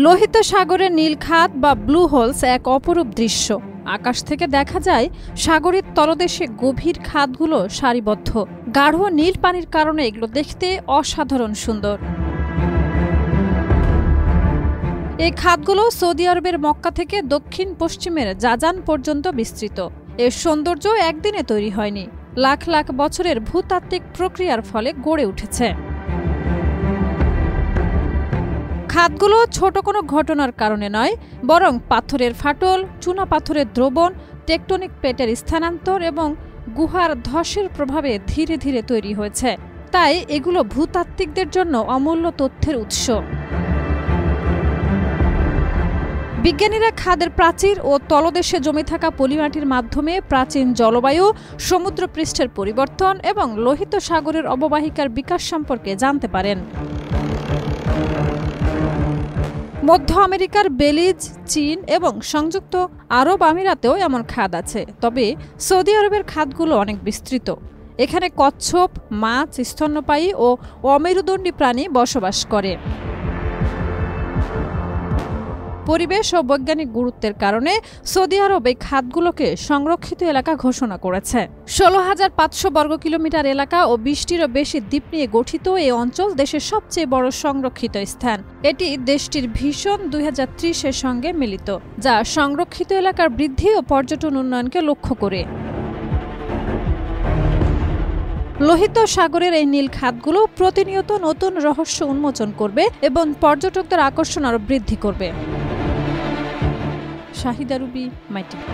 লোহিত সাগরের নীল খাত বা ব্লু হোলস এক অপরূপ দৃশ্য। আকাশ থেকে দেখা যায় সাগরের তলদেশে গভীর খাতগুলো সারিবদ্ধ। গাঢ় নীল পানির কারণে এগুলো দেখতে অসাধারণ সুন্দর। এই খাতগুলো সৌদি আরবের মক্কা থেকে দক্ষিণ পশ্চিমের জাজান পর্যন্ত বিস্তৃত। এর সৌন্দর্য একদিনে তৈরি হয়নি, লাখ লাখ বছরের ভূতাত্ত্বিক প্রক্রিয়ার ফলে গড়ে উঠেছে। খাতগুলো ছোট কোনো ঘটনার কারণে নয়, বরং পাথরের ফাটল, চুনা পাথরের দ্রবণ, টেকটনিক প্লেটের স্থানান্তর এবং গুহার ধসের প্রভাবে ধীরে ধীরে তৈরি হয়েছে। তাই এগুলো ভূতাত্ত্বিকদের জন্য অমূল্য তথ্যের উৎস। বিজ্ঞানীরা খাদের প্রাচীর ও তলদেশে জমে থাকা পলিমাটির মাধ্যমে প্রাচীন জলবায়ু, সমুদ্রপৃষ্ঠের পরিবর্তন এবং লোহিত সাগরের অববাহিকার বিকাশ সম্পর্কে জানতে পারেন। মধ্য আমেরিকার বেলিজ, চীন এবং সংযুক্ত আরব আমিরাতেও এমন খাদ আছে, তবে সৌদি আরবের খাদগুলো অনেক বিস্তৃত। এখানে কচ্ছপ, মাছ, স্তন্যপায়ী ও অমেরুদণ্ডী প্রাণী বসবাস করে। পরিবেশ ও বৈজ্ঞানিক গুরুত্বের কারণে সৌদি আরব এই খাতগুলোকে সংরক্ষিত এলাকা ঘোষণা করেছে। 16,500 বর্গ কিলোমিটার এলাকা ও 20টিরও বেশি দ্বীপ নিয়ে গঠিত এই অঞ্চল দেশের সবচেয়ে বড় সংরক্ষিত স্থান। এটি দেশটির ভিশন 2030-এর সঙ্গে মিলিত, যা সংরক্ষিত এলাকার বৃদ্ধি ও পর্যটন উন্নয়নকে লক্ষ্য করে। লোহিত সাগরের এই নীল খাতগুলো প্রতিনিয়ত নতুন রহস্য উন্মোচন করবে এবং পর্যটকদের আকর্ষণ আরও বৃদ্ধি করবে। শাহিদা রুবি, মাই টিভি।